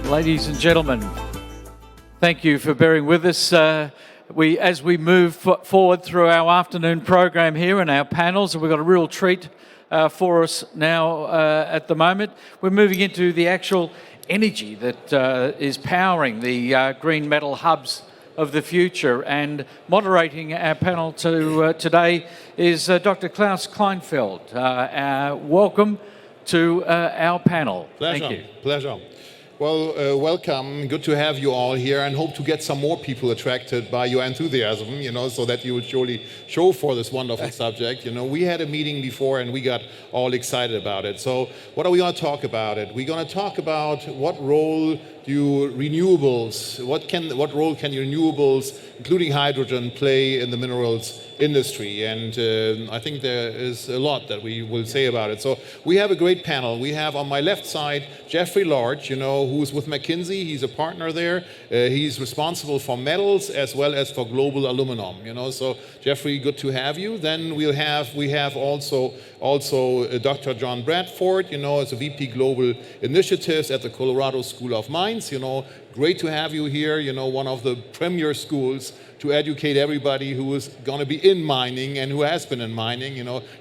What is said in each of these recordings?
Ladies and gentlemen, thank you for bearing with us. As we move forward through our afternoon program here and our panels, we've got a real treat for us now at the moment. We're moving into the actual energy that is powering the green metal hubs of the future, and moderating our panel today is Dr. Klaus Kleinfeld. Welcome to our panel. Pleasure. Thank you. Pleasure. Well, welcome. Good to have you all here, and hope to get some more people attracted by your enthusiasm, so that you will surely show for this wonderful subject. We had a meeting before and we got all excited about it. So what are we going to talk about it? We're going to talk about what role do renewables, what role can renewables, including hydrogen, play in the minerals industry? And I think there is a lot that we will say about it. So we have a great panel. We have on my left side Jeffrey Large, who's with McKinsey. He's a partner there. He's responsible for metals as well as for global aluminum. So Jeffrey, good to have you. Then we have also Dr. John Bradford, as a VP Global Initiatives at the Colorado School of Mines. Great to have you here. One of the premier schools to educate everybody who is going to be in mining and who has been in mining.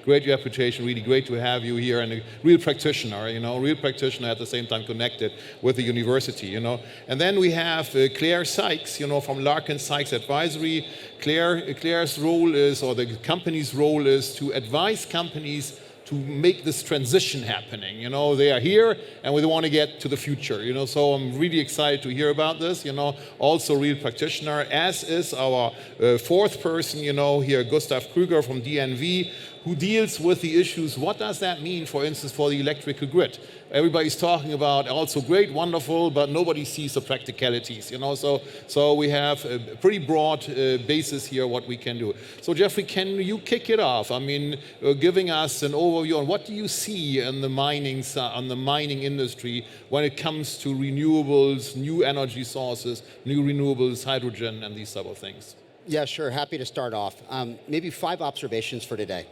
Great reputation, really great to have you here, and a real practitioner, at the same time connected with the university, And then we have Claire Sykes, from Larkin Sykes Advisory. Claire's role is, or the company's role is, to advise companies to make this transition happening. They are here and we want to get to the future. So I'm really excited to hear about this. Also a real practitioner, as is our fourth person, here, Gustav Krüger from DNV, who deals with the issues. What does that mean, for instance, for the electrical grid? Everybody's talking about also great, wonderful, but nobody sees the practicalities, So we have a pretty broad basis here what we can do. So Jeffrey, can you kick it off? Giving us an overview on what do you see in the mining industry when it comes to renewables, new energy sources, new renewables, hydrogen, and these type of things. Yeah, sure. Happy to start off. Maybe 5 observations for today.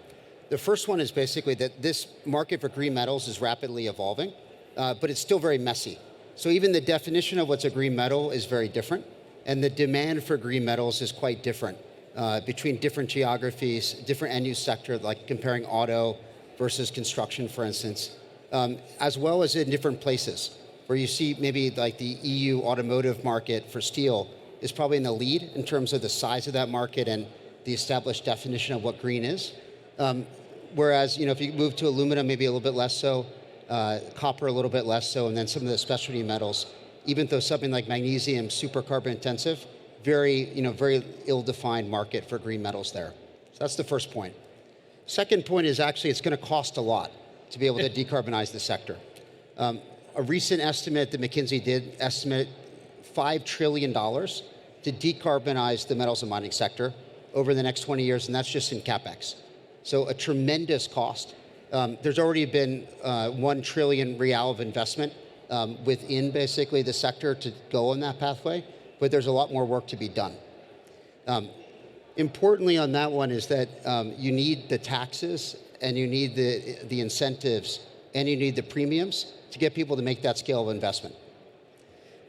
The first one is basically that this market for green metals is rapidly evolving, but it's still very messy. So even the definition of what's a green metal is very different, and the demand for green metals is quite different between different geographies, different end-use sector, like comparing auto versus construction, for instance, as well as in different places, where you see maybe like the EU automotive market for steel is probably in the lead in terms of the size of that market and the established definition of what green is. Whereas, if you move to aluminum, maybe a little bit less so, copper a little bit less so, and then some of the specialty metals, even though something like magnesium, super carbon intensive, very ill-defined market for green metals there. So that's the first point. Second point is actually it's going to cost a lot to be able to decarbonize the sector. A recent estimate that McKinsey did estimate $5 trillion to decarbonize the metals and mining sector over the next 20 years, and that's just in CapEx. So a tremendous cost. There's already been 1 trillion real of investment within basically the sector to go on that pathway, but there's a lot more work to be done. Importantly on that one is that you need the taxes, and you need the incentives, and you need the premiums to get people to make that scale of investment.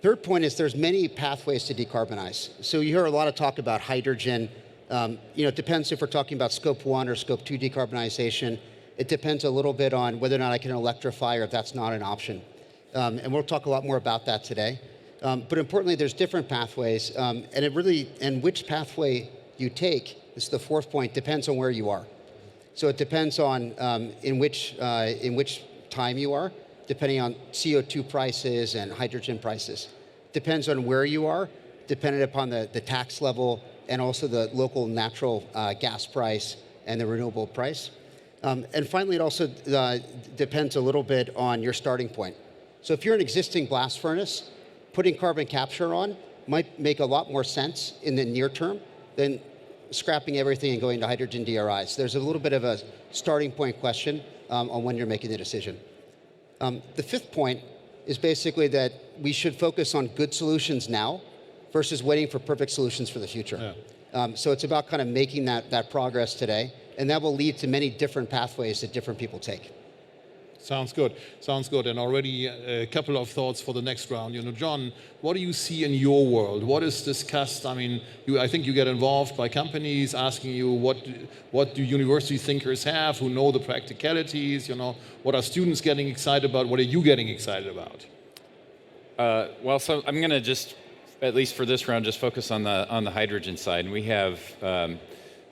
Third point is there's many pathways to decarbonize. So you hear a lot of talk about hydrogen. It depends if we're talking about scope 1 or scope 2 decarbonization. It depends a little bit on whether or not I can electrify or if that's not an option. And we'll talk a lot more about that today. But importantly, there's different pathways, and which pathway you take, this is the fourth point, depends on where you are. So it depends on in which time you are, depending on CO2 prices and hydrogen prices. Depends on where you are, dependent upon the tax level, and also the local natural gas price and the renewable price. And finally, it also depends a little bit on your starting point. So if you're an existing blast furnace, putting carbon capture on might make a lot more sense in the near term than scrapping everything and going to hydrogen DRIs. There's a little bit of a starting point question on when you're making the decision. The fifth point is basically that we should focus on good solutions now versus waiting for perfect solutions for the future. Yeah. So it's about kind of making that progress today, and that will lead to many different pathways that different people take. Sounds good. Sounds good. And already a couple of thoughts for the next round. John, what do you see in your world? What is discussed? I mean, I think you get involved by companies asking you what do university thinkers have who know the practicalities? What are students getting excited about? What are you getting excited about? Well, so I'm going to just, at least for this round, just focus on the hydrogen side. And we have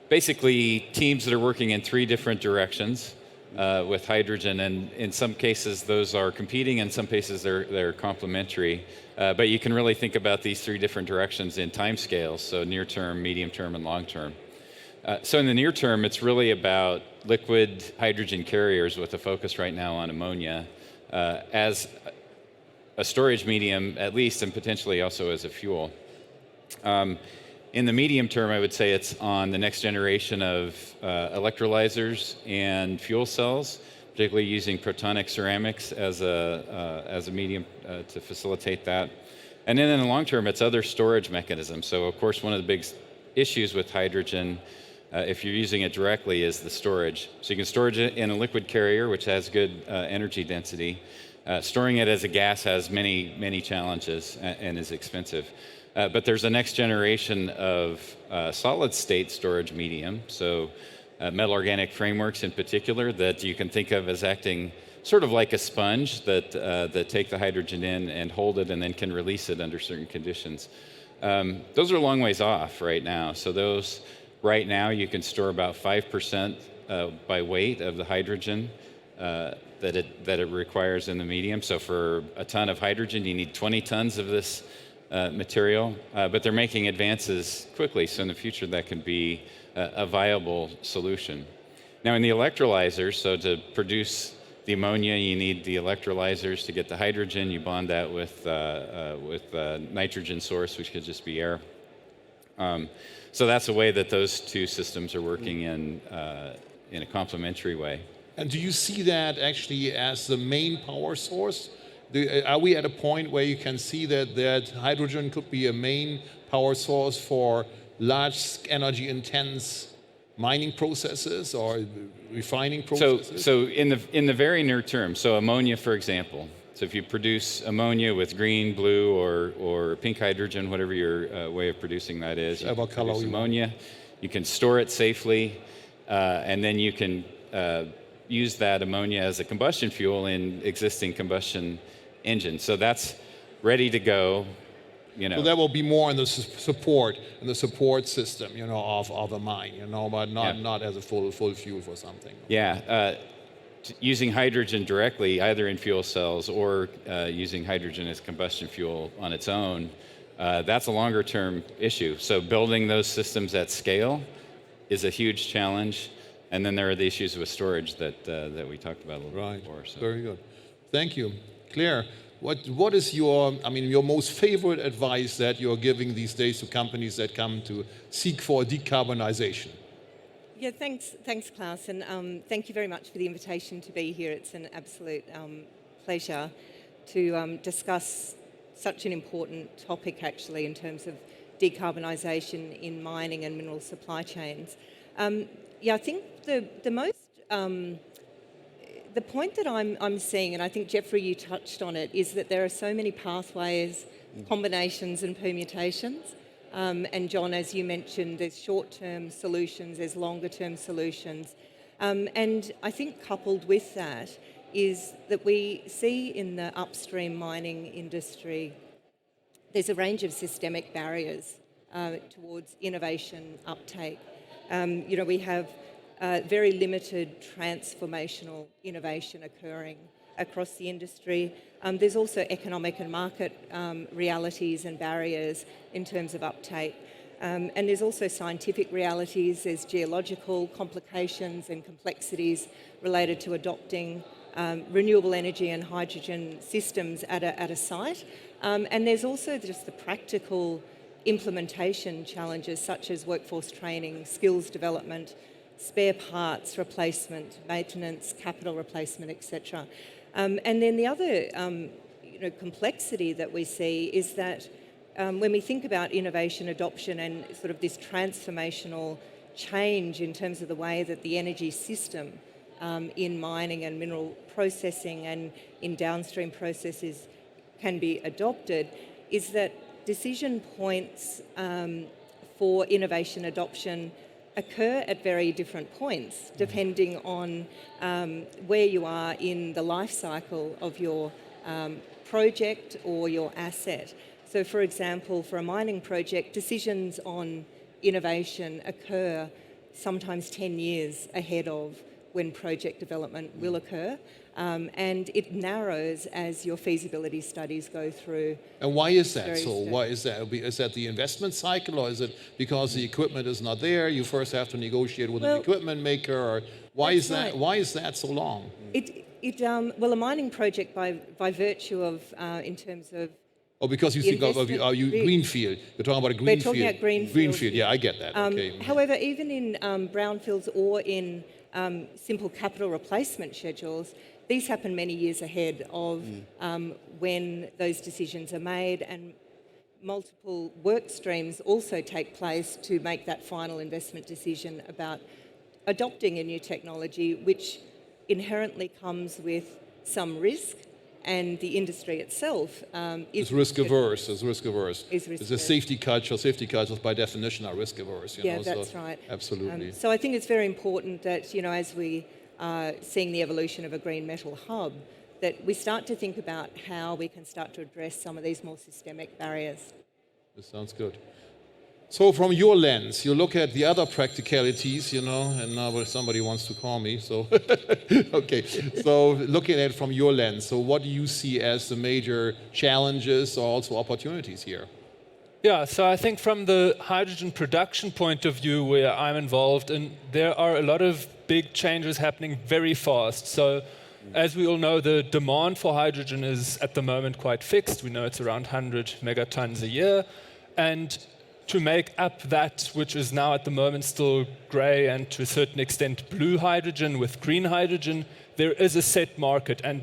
basically teams that are working in 3 different directions. With hydrogen, and in some cases those are competing, in some cases they're complementary. But you can really think about these 3 different directions in time scales, so near term, medium term, and long term. So in the near term, it's really about liquid hydrogen carriers with a focus right now on ammonia as a storage medium, at least, and potentially also as a fuel. In the medium term, I would say it's on the next generation of electrolyzers and fuel cells, particularly using protonic ceramics as a medium to facilitate that. And then in the long term, it's other storage mechanisms. So of course, one of the big issues with hydrogen, if you're using it directly, is the storage. So you can store it in a liquid carrier, which has good energy density. Storing it as a gas has many challenges and is expensive. But there's a next generation of solid state storage medium, so metal organic frameworks in particular, that you can think of as acting sort of like a sponge that take the hydrogen in and hold it and then can release it under certain conditions. Those are a long ways off right now. So those, right now, you can store about 5% by weight of the hydrogen that it requires in the medium. So for a ton of hydrogen, you need 20 tons of this material, but they're making advances quickly, so in the future that can be a viable solution. Now in the electrolyzers, so to produce the ammonia, you need the electrolyzers. To get the hydrogen, you bond that with nitrogen source, which could just be air. So that's a way that those 2 systems are working in a complementary way. And do you see that actually as the main power source? Are we at a point where you can see that hydrogen could be a main power source for large energy intense mining processes or refining processes? So in the very near term, so ammonia, for example. So if you produce ammonia with green, blue, or pink hydrogen, whatever your way of producing that is, you can produce ammonia. You can store it safely, and then you can use that ammonia as a combustion fuel in existing combustion engine. So that's ready to go. So that will be more in the support system, of a mine, but not as a full fuel for something. Yeah, using hydrogen directly, either in fuel cells or using hydrogen as combustion fuel on its own, that's a longer term issue. So building those systems at scale is a huge challenge. And then there are the issues with storage that we talked about a little bit before. So. Very good. Thank you. Claire, what is your most favorite advice that you're giving these days to companies that come to seek for decarbonization? Yeah, thanks, Klaus, and thank you very much for the invitation to be here. It's an absolute pleasure to discuss such an important topic, actually, in terms of decarbonisation in mining and mineral supply chains. I think the point that I'm seeing, and I think, Jeffrey, you touched on it, is that there are so many pathways, combinations and permutations. And John, as you mentioned, there's short-term solutions, there's longer-term solutions. And I think coupled with that is that we see in the upstream mining industry, there's a range of systemic barriers towards innovation uptake. We have very limited transformational innovation occurring across the industry. There's also economic and market realities and barriers in terms of uptake. And there's also scientific realities, there's geological complications and complexities related to adopting renewable energy and hydrogen systems at a site. And there's also just the practical implementation challenges such as workforce training, skills development, spare parts replacement, maintenance, capital replacement, etc. And then the other complexity that we see is that when we think about innovation adoption and sort of this transformational change in terms of the way that the energy system in mining and mineral processing and in downstream processes can be adopted, is that decision points for innovation adoption occur at very different points, depending on where you are in the life cycle of your project or your asset. So, for example, for a mining project, decisions on innovation occur sometimes 10 years ahead of when project development will occur. And it narrows as your feasibility studies go through. And why is that? Very So steady. why is that? Is that the investment cycle, or is it because the equipment is not there? You first have to negotiate with an Well, equipment maker, or why is that's that? right. Why is that so long? Well, a mining project by virtue of, in terms of, Oh, because you think of greenfield. You're talking about a we're greenfield. talking about greenfield. Greenfield, yeah, I get that. Okay. However, even in brownfields or in simple capital replacement schedules, these happen many years ahead of when those decisions are made, and multiple work streams also take place to make that final investment decision about adopting a new technology, which inherently comes with some risk, and the industry itself is It's risk averse. It's risk averse. Is risk It's a averse. safety culture. Safety cultures, by definition, are risk averse. Yeah, that's right. Absolutely. So I think it's very important that, as we are seeing the evolution of a green metal hub, that we start to think about how we can start to address some of these more systemic barriers. That sounds good. So from your lens, you look at the other practicalities, and now somebody wants to call me, so, okay. So looking at it from your lens, so what do you see as the major challenges or also opportunities here? Yeah, so I think from the hydrogen production point of view where I'm involved, and there are a lot of big changes happening very fast. So as we all know, the demand for hydrogen is at the moment quite fixed. We know it's around 100 megatons a year. And to make up that, which is now at the moment still grey and to a certain extent blue hydrogen with green hydrogen, there is a set market. And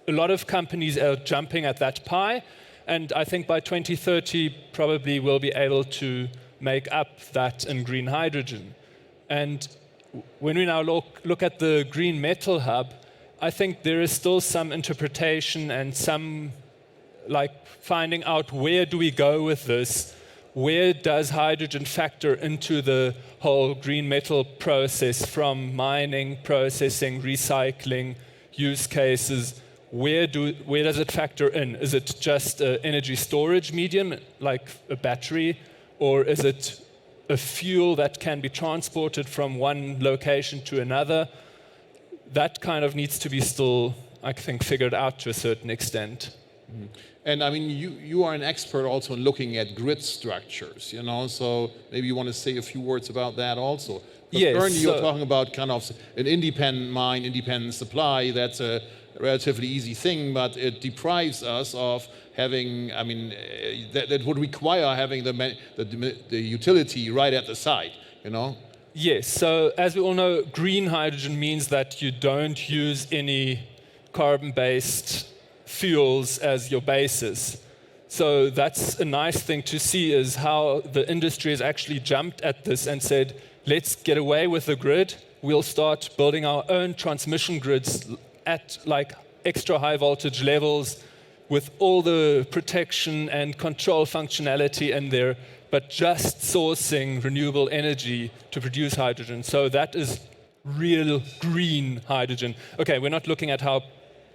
a lot of companies are jumping at that pie. And I think by 2030, probably we'll be able to make up that in green hydrogen. And when we now look at the green metal hub, I think there is still some interpretation and some finding out where do we go with this. Where does hydrogen factor into the whole green metal process, from mining, processing, recycling, use cases? Where does it factor in? Is it just an energy storage medium, like a battery, or is it a fuel that can be transported from one location to another? That kind of needs to be still, I think, figured out to a certain extent. And I mean, you are an expert also in looking at grid structures, so maybe you want to say a few words about that also. Yes. Currently you're talking about kind of an independent mine, independent supply. That's a relatively easy thing, but it deprives us of having, that would require having the utility right at the site, Yes, so as we all know, green hydrogen means that you don't use any carbon-based fuels as your basis. So that's a nice thing to see, is how the industry has actually jumped at this and said, let's get away with the grid. We'll start building our own transmission grids at extra high voltage levels with all the protection and control functionality in there, but just sourcing renewable energy to produce hydrogen. So that is real green hydrogen. Okay, we're not looking at how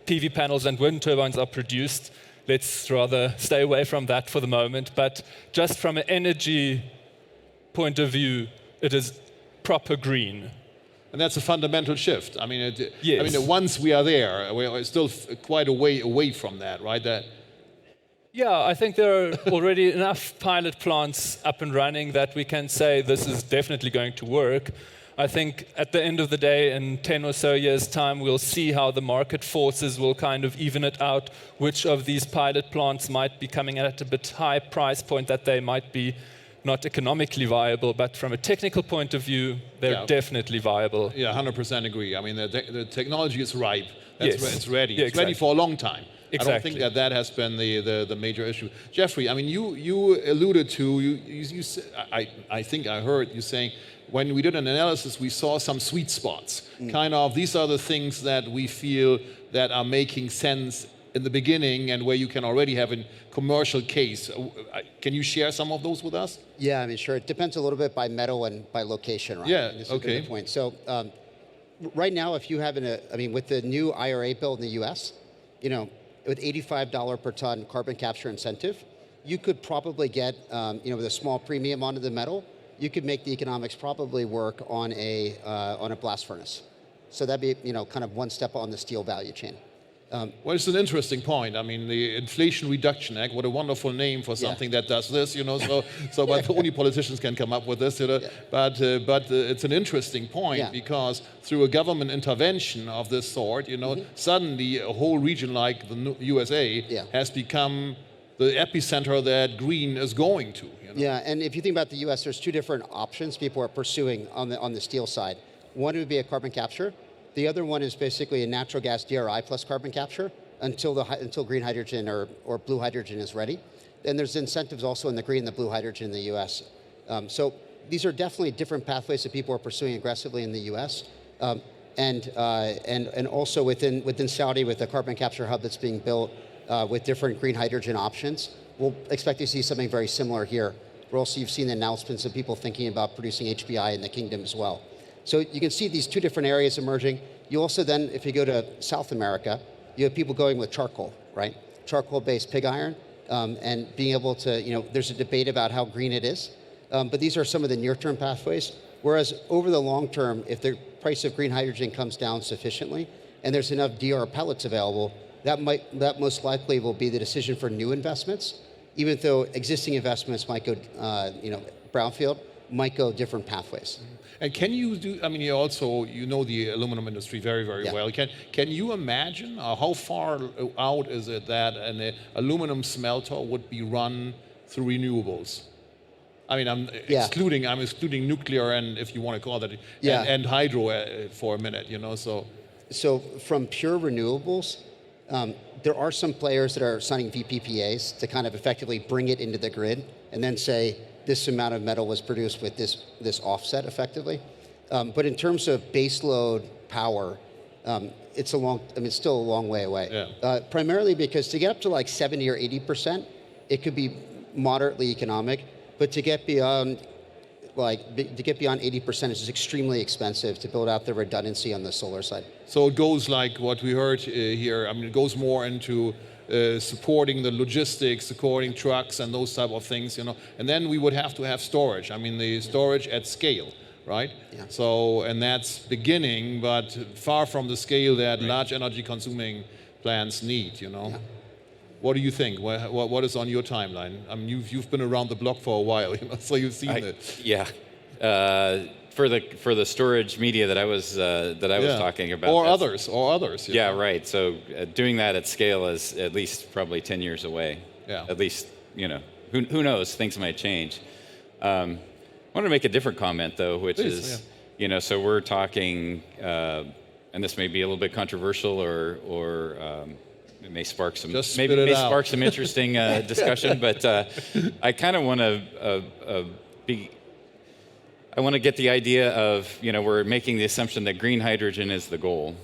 PV panels and wind turbines are produced. Let's rather stay away from that for the moment. But just from an energy point of view, it is proper green. And that's a fundamental shift. Yes. Once we are there, we're still quite a way away from that, right? Yeah, I think there are already enough pilot plants up and running that we can say this is definitely going to work. I think at the end of the day, in 10 or so years' time, we'll see how the market forces will kind of even it out, which of these pilot plants might be coming at a bit high price point that they might be not economically viable, but from a technical point of view, they're definitely viable. Yeah, 100% agree. The technology is ripe. Yes. It's ready. Yeah, It's ready exactly. for a long time. I don't think that has been the major issue. Jeffrey, I mean, you alluded to, I think I heard you saying, when we did an analysis, we saw some sweet spots. Kind of, these are the things that we feel that are making sense in the beginning and where you can already have a commercial case. Can you share some of those with us? Yeah, I mean, sure. It depends a little bit by metal and by location, right? Yeah, This is a okay. good point. So right now, if you have with the new IRA bill in the US, with $85 per ton carbon capture incentive, you could probably get, with a small premium onto the metal, you could make the economics probably work on a blast furnace. So that'd be, kind of one step on the steel value chain. Well, it's an interesting point. I mean, the Inflation Reduction Act, what a wonderful name for something that does this, so but only politicians can come up with this, Yeah. But it's an interesting point because through a government intervention of this sort, suddenly a whole region like the USA has become the epicenter that green is going to. Yeah, and if you think about the US, there's two different options people are pursuing on the steel side. One would be a carbon capture. The other one is basically a natural gas DRI plus carbon capture until green hydrogen or blue hydrogen is ready. And there's incentives also in the green and the blue hydrogen in the US. So these are definitely different pathways that people are pursuing aggressively in the US. And also within Saudi with the carbon capture hub that's being built with different green hydrogen options. We'll expect to see something very similar here. We're also, you've seen the announcements of people thinking about producing HBI in the kingdom as well. So you can see these two different areas emerging. You also then, if you go to South America, you have people going with charcoal, right? Charcoal-based pig iron, and being able to, there's a debate about how green it is, but these are some of the near-term pathways. Whereas over the long term, if the price of green hydrogen comes down sufficiently, and there's enough DR pellets available, that most likely will be the decision for new investments, even though existing investments might go, brownfield, might go different pathways. And can you do, I mean, you know the aluminum industry very, very well. Can you imagine how far out is it that an aluminum smelter would be run through renewables? I mean, I'm excluding nuclear and, if you want to call that, and hydro for a minute, So from pure renewables, there are some players that are signing VPPAs to kind of effectively bring it into the grid and then say this amount of metal was produced with this offset effectively. But in terms of baseload power, it's still a long way away. Yeah. Primarily because to get up to like 70 or 80%, it could be moderately economic, but to get beyond 80% is just extremely expensive to build out the redundancy on the solar side. So it goes like what we heard here. I mean, it goes more into supporting the logistics, supporting trucks and those type of things, And then we would have to have storage. I mean, the storage at scale, right? Yeah. So, and that's beginning, but far from the scale that large energy consuming plants need, Yeah. What do you think? What is on your timeline? I mean, you've been around the block for a while, so you've seen it. Yeah. For the storage media that I was talking about, or others. Yeah, right. So doing that at scale is at least probably 10 years away. Yeah. At least, who knows? Things might change. I want to make a different comment though, which is, so we're talking, and this may be a little bit controversial, or it may spark some spark some interesting discussion. But I kind of want to I want to get the idea of, we're making the assumption that green hydrogen is the goal,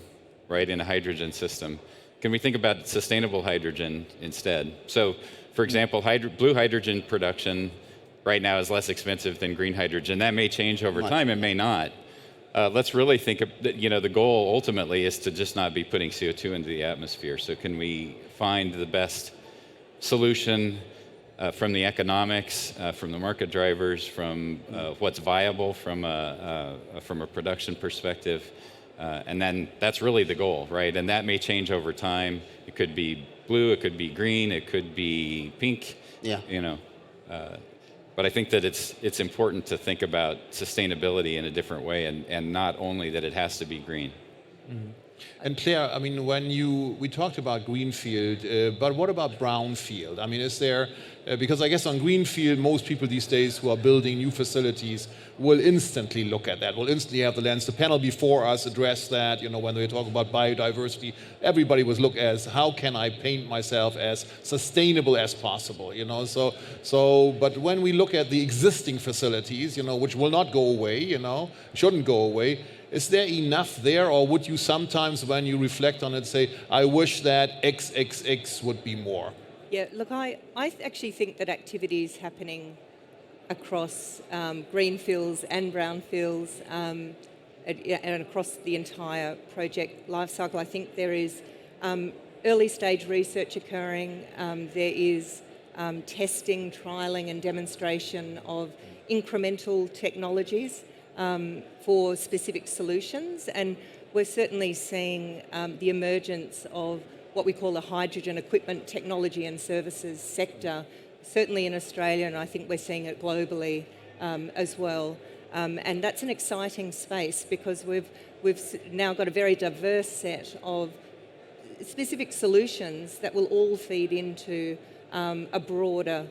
right, in a hydrogen system. Can we think about sustainable hydrogen instead? So, for example, blue hydrogen production right now is less expensive than green hydrogen. That may change over time, it may not. Let's really think of, the goal ultimately is to just not be putting CO2 into the atmosphere. So can we find the best solution from the economics, from the market drivers, from what's viable from a production perspective, and then that's really the goal, right? And that may change over time. It could be blue, it could be green, it could be pink. Yeah. But I think that it's important to think about sustainability in a different way, and not only that it has to be green. Mm-hmm. And Claire, I mean, we talked about greenfield, but what about brownfield? I mean, is there, because I guess on greenfield, most people these days who are building new facilities will instantly look at that, will instantly have the lens. The panel before us addressed that, you know, when they talk about biodiversity, everybody was look as how can I paint myself as sustainable as possible, you know? But when we look at the existing facilities, you know, which will not go away, you know, shouldn't go away, is there enough there, or would you sometimes, when you reflect on it, say, I wish that XXX would be more? Yeah, look, I actually think that activity is happening across greenfields and brownfields and across the entire project lifecycle. I think there is early stage research occurring. There is testing, trialling and demonstration of incremental technologies for specific solutions, and we're certainly seeing the emergence of what we call the hydrogen equipment technology and services sector, certainly in Australia, and I think we're seeing it globally as well. And that's an exciting space because we've now got a very diverse set of specific solutions that will all feed into a broader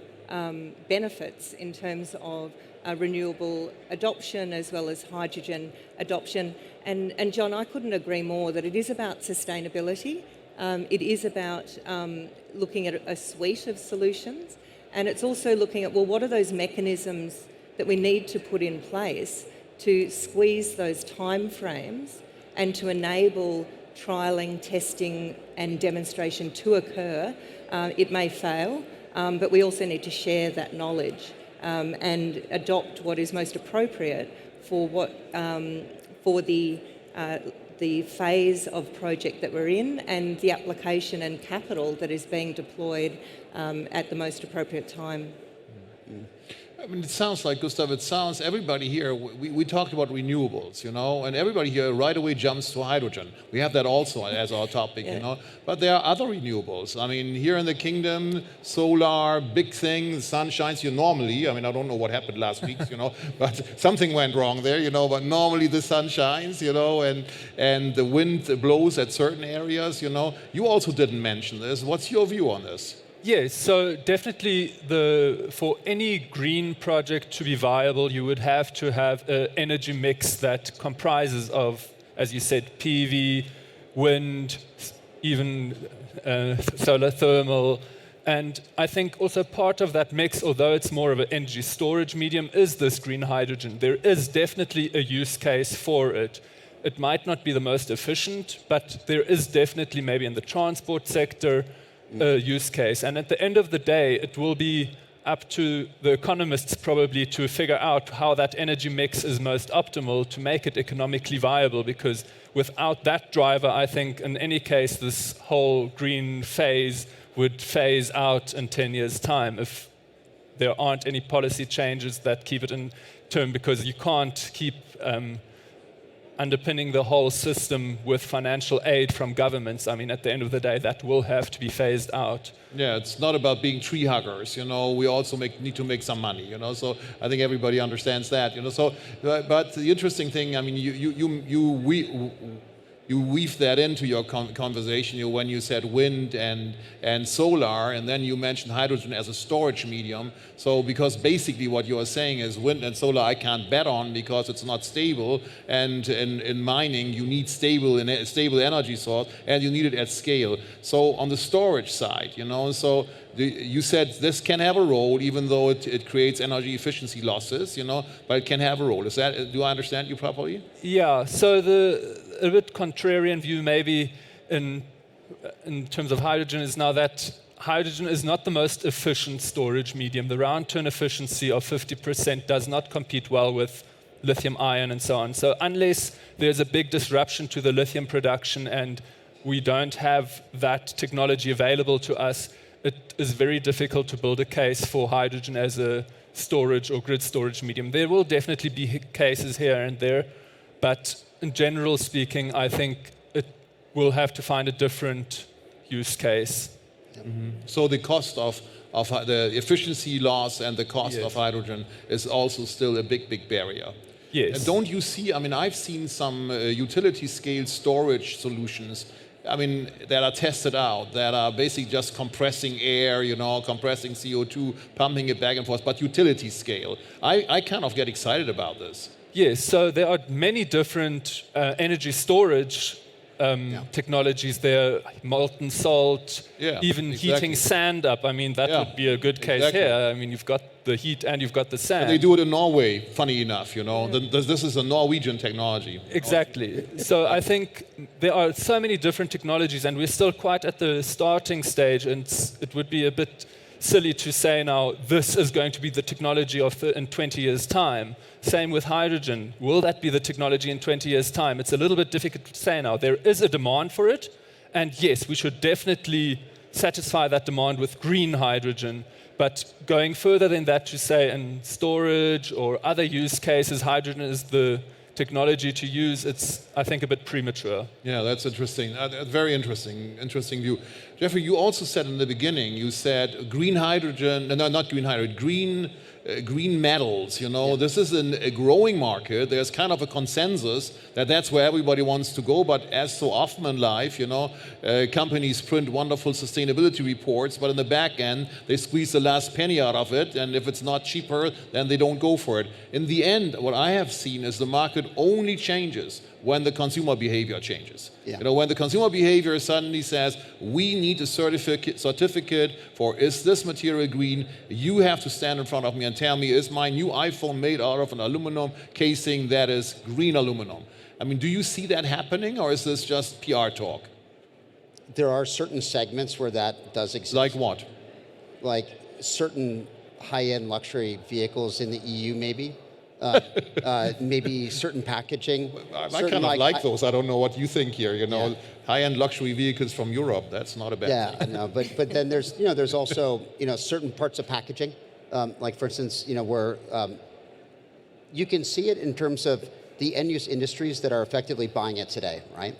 benefits in terms of renewable adoption as well as hydrogen adoption. And John, I couldn't agree more that it is about sustainability. It is about looking at a suite of solutions, and it's also looking at, well, what are those mechanisms that we need to put in place to squeeze those time frames and to enable trialling, testing and demonstration to occur. It may fail, but we also need to share that knowledge and adopt what is most appropriate for the phase of project that we're in and the application and capital that is being deployed at the most appropriate time. I mean, it sounds like, Gustav, everybody here, we talked about renewables, you know, and everybody here right away jumps to hydrogen. We have that also as our topic, you know, but there are other renewables. I mean, here in the kingdom, solar, big thing, the sun shines here normally. I mean, I don't know what happened last week, you know, but something went wrong there, you know, but normally the sun shines, you know, and the wind blows at certain areas, you know. You also didn't mention this. What's your view on this? Yes, so definitely for any green project to be viable, you would have to have an energy mix that comprises of, as you said, PV, wind, even solar thermal. And I think also part of that mix, although it's more of an energy storage medium, is this green hydrogen. There is definitely a use case for it. It might not be the most efficient, but there is definitely maybe in the transport sector, use case. And at the end of the day, it will be up to the economists probably to figure out how that energy mix is most optimal to make it economically viable, because without that driver, I think in any case, this whole green phase would phase out in 10 years' time if there aren't any policy changes that keep it in term, because you can't keep underpinning the whole system with financial aid from governments. I mean, at the end of the day, that will have to be phased out. Yeah, it's not about being tree huggers, you know. We also need to make some money, you know. So I think everybody understands that, you know. So, but the interesting thing, I mean, you weave that into your conversation when you said wind and solar, and then you mentioned hydrogen as a storage medium. So because basically what you are saying is wind and solar I can't bet on because it's not stable, and in mining you need stable energy source, and you need it at scale. So on the storage side, you know, so you said this can have a role, even though it creates energy efficiency losses, you know, but it can have a role. Is that, do I understand you properly? Yeah, so a bit contrarian view maybe in terms of hydrogen is now that hydrogen is not the most efficient storage medium. The round-turn efficiency of 50% does not compete well with lithium ion and so on. So unless there's a big disruption to the lithium production and we don't have that technology available to us, it is very difficult to build a case for hydrogen as a storage or grid storage medium. There will definitely be cases here and there, but in general speaking, I think it will have to find a different use case. Mm-hmm. So the cost of the efficiency loss and the cost of hydrogen is also still a big barrier. Yes. Don't you see, I mean, I've seen some utility scale storage solutions, I mean, that are tested out, that are basically just compressing air, compressing CO2, pumping it back and forth, but utility scale. I kind of get excited about this. Yes, so there are many different energy storage technologies there, molten salt, Yeah, even exactly. heating sand up. I mean, that Yeah, would be a good case exactly. here. I mean, you've got the heat and you've got the sand. They do it in Norway, funny enough, This is a Norwegian technology. Exactly. So I think there are so many different technologies, and we're still quite at the starting stage, and it would be a bit silly to say now this is going to be the technology of in 20 years' time. Same with hydrogen. Will that be the technology in 20 years' time? It's a little bit difficult to say now. There is a demand for it, and yes, we should definitely satisfy that demand with green hydrogen. But going further than that to say in storage or other use cases, hydrogen is the technology to use, it's, I think, a bit premature. Yeah, that's interesting. Very interesting view. Jeffrey, you also said in the beginning, you said green hydrogen, no, not green hydrogen, green metals, This is a growing market. There's kind of a consensus that that's where everybody wants to go, but as so often in life, companies print wonderful sustainability reports, but in the back end, they squeeze the last penny out of it, and if it's not cheaper, then they don't go for it. In the end, what I have seen is the market only changes when the consumer behavior changes. Yeah. When the consumer behavior suddenly says, we need a certificate for is this material green, you have to stand in front of me and tell me, is my new iPhone made out of an aluminum casing that is green aluminum? I mean, do you see that happening, or is this just PR talk? There are certain segments where that does exist. Like what? Like certain high-end luxury vehicles in the EU, maybe. Maybe certain packaging. I kind of like those. I don't know what you think here. Yeah. High-end luxury vehicles from Europe. That's not a bad Yeah, thing. I know. But then there's also certain parts of packaging, like for instance, where you can see it in terms of the end-use industries that are effectively buying it today, right?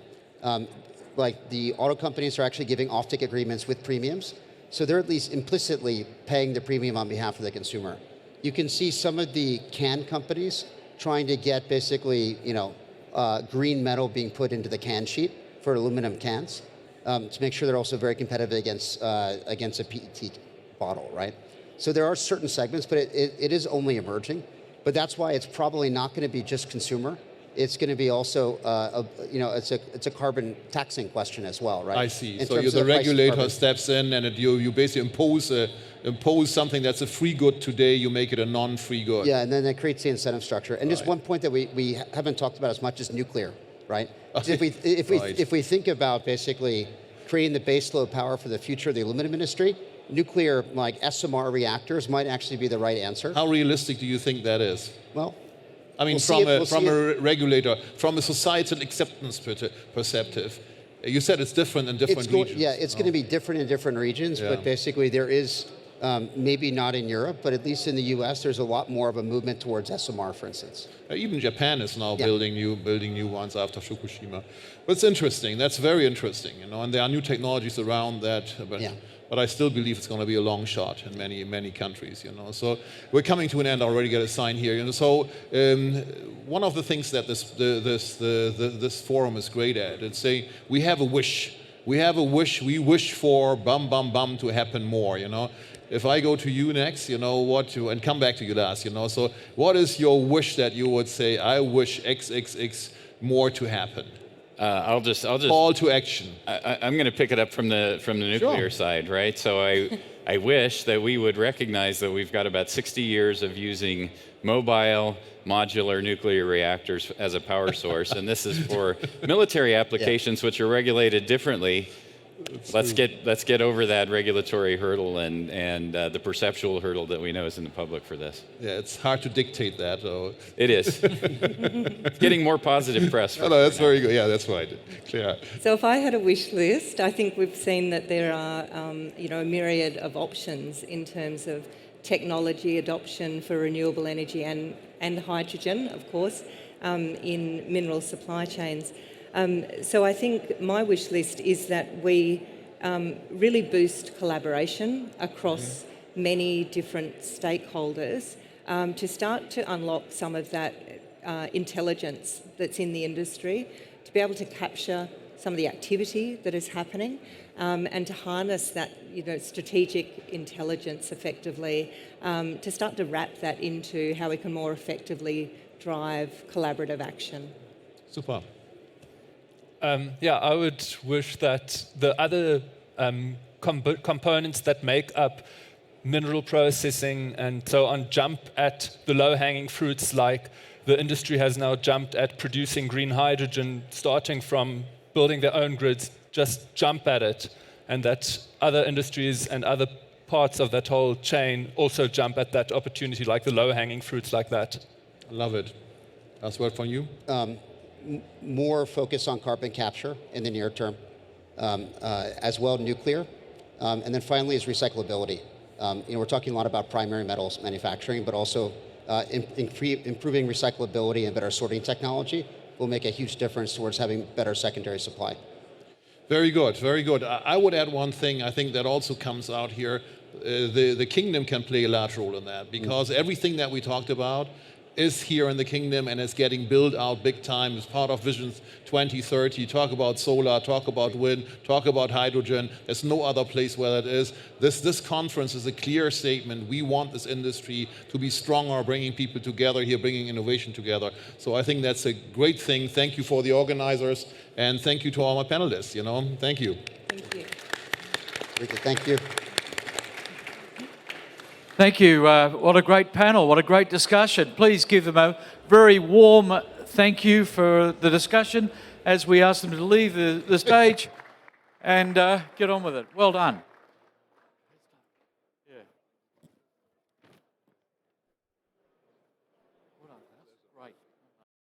Like the auto companies are actually giving offtake agreements with premiums, so they're at least implicitly paying the premium on behalf of the consumer. You can see some of the can companies trying to get basically, green metal being put into the can sheet for aluminum cans to make sure they're also very competitive against a PET bottle, right? So there are certain segments, but it is only emerging. But that's why it's probably not going to be just consumer. It's going to be also, it's a carbon taxing question as well, right? I see. In So terms the of the price of regulator carbon. steps in, and you basically impose something that's a free good today. You make it a non-free good. Yeah, and then that creates the incentive structure. And just Right. one point that we haven't talked about as much is nuclear, right? Right. If we think about basically creating the baseload power for the future of the aluminum industry, nuclear like SMR reactors might actually be the right answer. How realistic do you think that is? Well, I mean, we'll from see a regulator, from a societal acceptance perspective, you said it's different in different regions. Yeah, it's going to be different in different regions, Yeah. but basically there is, maybe not in Europe, but at least in the US, there's a lot more of a movement towards SMR, for instance. Even Japan is now Yeah. building new ones after Fukushima. But it's interesting. That's very interesting, and there are new technologies around that. But I still believe it's going to be a long shot in many countries, So we're coming to an end. I already got a sign here, So one of the things that this forum is great at, it's saying we have a wish. We wish for bum to happen more, If I go to you next, and come back to you last, So what is your wish that you would say? I wish XXX more to happen. I'll just Call to action. I'm going to pick it up from the nuclear side, right? So I wish that we would recognize that we've got about 60 years of using mobile modular nuclear reactors as a power source, and this is for military applications which are regulated differently. Let's get over that regulatory hurdle and the perceptual hurdle that we know is in the public for this. Yeah, it's hard to dictate that. Though. It is. It's getting more positive press. No, that's very good. Yeah, that's right. Clear. So if I had a wish list, I think we've seen that there are, a myriad of options in terms of technology adoption for renewable energy and hydrogen, of course, in mineral supply chains. So I think my wish list is that we really boost collaboration across many different stakeholders to start to unlock some of that intelligence that's in the industry, to be able to capture some of the activity that is happening, and to harness that strategic intelligence effectively, to start to wrap that into how we can more effectively drive collaborative action. Super. I would wish that the other components that make up mineral processing and so on jump at the low-hanging fruits, like the industry has now jumped at producing green hydrogen, starting from building their own grids, just jump at it, and that other industries and other parts of that whole chain also jump at that opportunity, like the low-hanging fruits like that. I love it. Last word from you. More focus on carbon capture in the near term, as well nuclear, and then finally is recyclability. We're talking a lot about primary metals manufacturing, but also improving recyclability and better sorting technology will make a huge difference towards having better secondary supply. Very good, very good. I would add one thing, I think that also comes out here. The kingdom can play a large role in that, because everything that we talked about is here in the kingdom and is getting built out big time as part of Vision 2030. Talk about solar, talk about wind, talk about hydrogen. There's no other place where that is. This conference is a clear statement. We want this industry to be stronger, bringing people together here, bringing innovation together. So I think that's a great thing. Thank you for the organizers, and thank you to all my panelists. Thank you. Thank you. Thank you. Thank you. What a great panel. What a great discussion. Please give them a very warm thank you for the discussion as we ask them to leave the stage and get on with it. Well done.